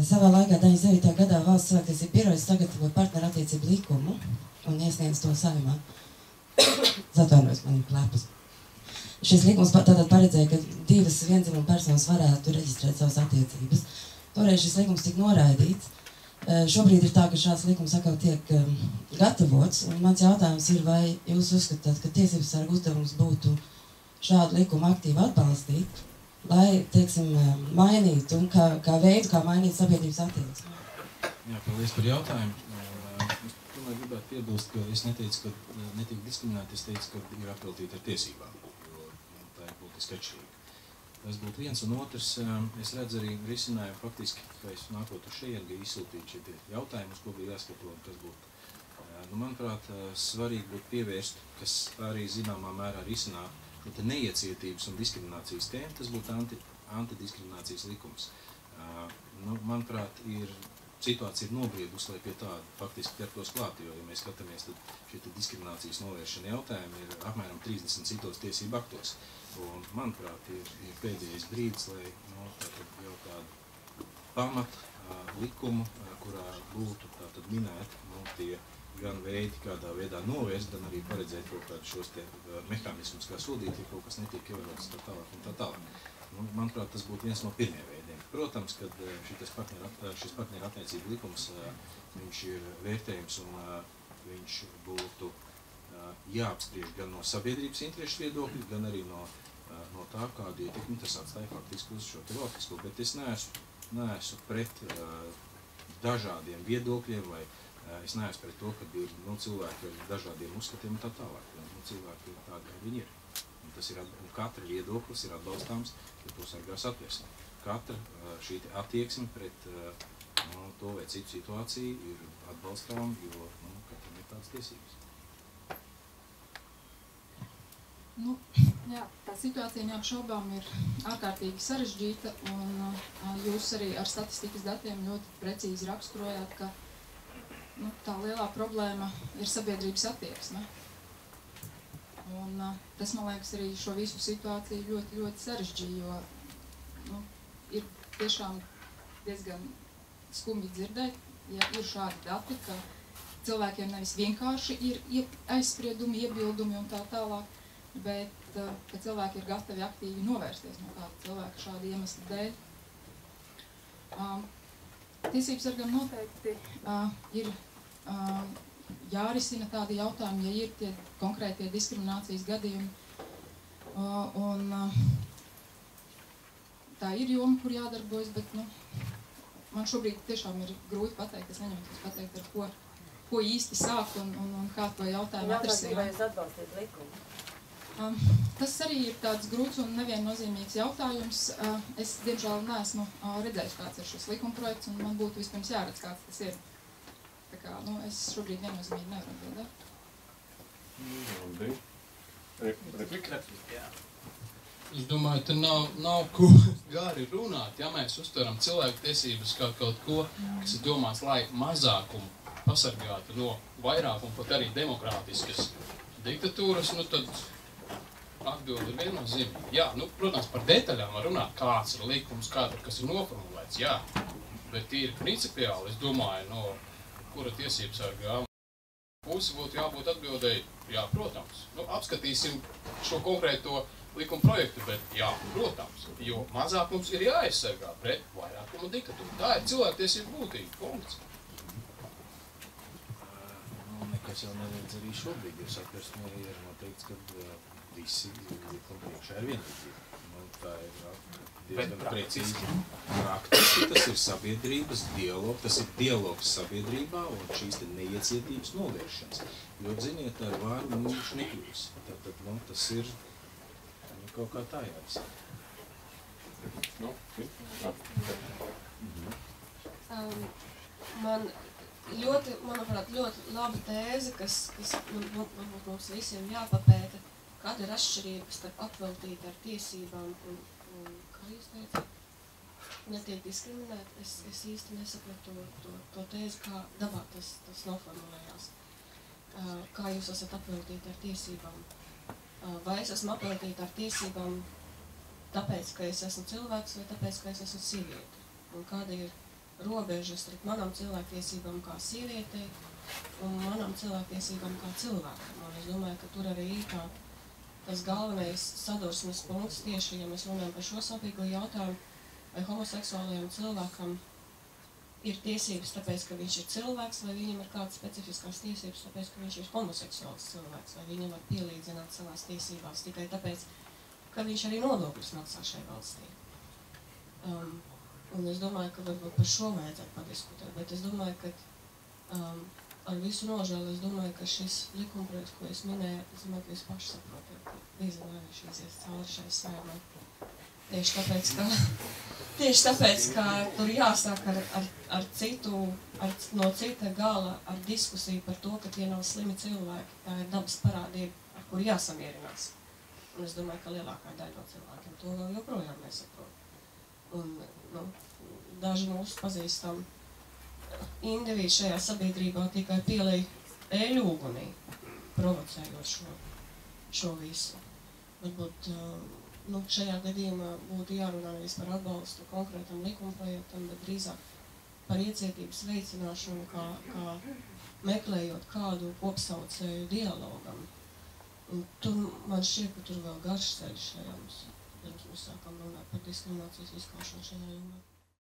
Savā laikā 99. gadā valsts cilvēktiesību birojas sagatavoja partnerattiecību likumu un iesniedz to Saeimā. Atvainojos, man ir plēpes. Šis likums tātad paredzēja, ka divas viendzimuma personas varētu reģistrēt savas attiecības. Toreiz šis likums tika noraidīts. Šobrīd ir tā, ka šāds likums atkal tiek gatavots, un mans jautājums ir, vai jūs uzskatāt, ka tiesības sarga uzdevums būtu šādu likumu aktīvi atbalstīt, lai, teiksim, mainītu un kā veidu, kā mainīt sabiedrības attieksmi? Jā, paldies par jautājumu. Es tomēr gribētu piebilst, ka es neteicu, ka netiek diskriminēti, es teicu, ka ir apveltīti ar tiesībām, jo tā ir būtiski atšķirīga. Tas būtu viens, un otrs, es redzu arī risinājumu faktiski, ka es nākot uz šeit, bija izsūtīt šie jautājumi, uz ko bija jāskato, un kas būtu. Manuprāt, svarīgi būtu pievērst, kas arī zināmā mērā risinā šo te neiecietības un diskriminācijas tēmu, tas būtu antidiskriminācijas likums. Manuprāt, situācija ir nobriedusi, lai pie tāda faktiski ķertos klāt, jo, ja mēs skatāmies, tad šie diskriminācijas novēršana jautājumi ir apmēram 30 citos tiesību aktos. Un, manuprāt, ir pēdējais brīdis, lai jau tādu pamat likumu, kurā būtu minēti tie gan veidi, kādā veidā novērst, gan arī paredzēt kaut kādus šos mehānismus, kā sodīt, ja kaut kas netiek ievērots tā tālāk un tā tālāk. Manuprāt, tas būtu viens no pirmiem veidiem. Protams, kad šis partnerattiecību likums, viņš ir vērtējums un viņš būtu jāapspriež gan no sabiedrības interešu viedokļa, gan arī no tā, kādu ietekmi tas atstāja faktiski uz šo valstisko. Bet es neesmu pret dažādiem viedokļiem, vai es neesmu pret to, ka ir cilvēki ar dažādiem uzskatiem un tā tālāk. Cilvēki ir tādi, kā viņi ir. Un katra viedoklis ir atbalstāms, ja to sargās Satversme. Katra šī attieksme pret to vai citu situāciju ir atbalstām, jo katram ir tādas tiesības. Jā, tā situācija neapšaubām ir ārkārtīgi sarežģīta, un jūs arī ar statistikas datiem ļoti precīzi raksturojāt, ka tā lielā problēma ir sabiedrības attieksme. Un tas, man liekas, arī šo visu situāciju ļoti, ļoti sarežģīja, jo ir tiešām diezgan skumji dzirdēt, ja ir šādi dati, ka cilvēkiem nevis vienkārši ir aizspriedumi, iebildumi un tā tālāk, bet ka cilvēki ir gatavi aktīvi novērsties no kāda cilvēka šāda iemesla dēļ. Tiesības sargam noteikti ir jārisina tādi jautājumi, ja ir tie konkrētie diskriminācijas gadījumi. Un tā ir joma, kur jādarbojas, bet man šobrīd tiešām ir grūti pateikt, es neņemtos pateikt, ar ko īsti sākt un kā to jautājumu atrisināt. Vai jūs atbalstīt likumu? Tas arī ir tāds grūts un neviennozīmīgs jautājums. Es, diemžēl, neesmu redzējis, kāds ir šis likumprojekts, un man būtu vispirms jāredz, kāds tas ir. Tā kā, es šobrīd viennozīmīgi nevaru atbildēt. Replika? Es domāju, te nav ko gari runāt, ja mēs uztveram cilvēku tiesības kā kaut ko, kas ir domāts, lai mazākumu pasargātu no vairākumu, pat arī demokrātiskas diktatūras, tad atbildi ir viennozīmīga. Jā, protams, par detaļām var runāt, kāds ir likums, kas ir noformulēts, jā. Bet tīri principiāli, es domāju, no kura tiesības sargā pusi būtu jābūt atbildēji, jā, protams. Apskatīsim šo konkrēto likuma projektu, bet jā, protams, jo mazākums ir jāaizsargā pret vairākumu diktatūru. Tā ir cilvēktiesība būtība, punkts. Nekas jau neredz arī šobrīd, jo Satversmē ir noteikts, ka visi likumi priekšā ir vienlīdzīgi. Tā ir diezgan precīzi. Praktiski tas ir sabiedrības dialogs, tas ir dialogs sabiedrībā un šīs neiecietības novēršanas. Jo, ziniet, ar vāru viņš nekļūs. Tātad, tas ir kaut kā tā jārisina. Manuprāt, ļoti laba tēze, kas mums visiem jāpapēta, kāda ir atšķirība starp apveltīt ar tiesībām un kā jūs teicat, netiek diskriminēt. Es īsti nesapratu to tēzi, kā dabā tas noformulējās. Kā jūs esat apveltīti ar tiesībām? Vai es esmu apveltīta ar tiesībām tāpēc, ka es esmu cilvēks vai tāpēc, ka es esmu sieviete? Un kāda ir robeža starp manām cilvēktiesībām kā sievietei un manām cilvēktiesībām kā cilvēkam. Un es domāju, ka tur arī ir tas galvenais sadursmes punkts tieši, ja mēs runājam par šo sāpīgo jautājumu, vai homoseksuālajam cilvēkam ir tiesības tāpēc, ka viņš ir cilvēks, vai viņam ir kādas specifiskās tiesības tāpēc, ka viņš ir homoseksuāls cilvēks, vai viņam var pielīdzināt savās tiesībās tikai tāpēc, ka viņš arī nodokļus maksā šai valstī. Un es domāju, ka varbūt par šo vajadzētu padiskutēt, bet es domāju, ka ar visu nožēlu, es domāju, ka šis likumprojekts, ko es minēju, es domāju, ka jūs paši saprotiet, ka diezgan viņš izies cauri šai saimai. Tieši tāpēc, ka tur jāsāk ar citu, no cita gala ar diskusiju par to, ka tie nav slimi cilvēki. Tā ir dabas parādība, ar kuru jāsamierinās. Un es domāju, ka lielākā daļa no cilvēkiem to vēl joprojām nesaprot. Un, daži mūsu pazīstam indivīdi šajā sabiedrībā tikai pielej eļu ugunī, provocējot šo visu. Varbūt šajā gadījumā būtu jārunā nevis par atbalstu konkrētam likumprojektam, bet drīzāk par iecietības veicināšanu, kā meklējot kādu kopsaucēju dialogam. Un tur man šķiet, ka tur vēl garš ceļš šajā mums, pirms mēs sākam runāt par diskriminācijas izskaušanu šajā jomā.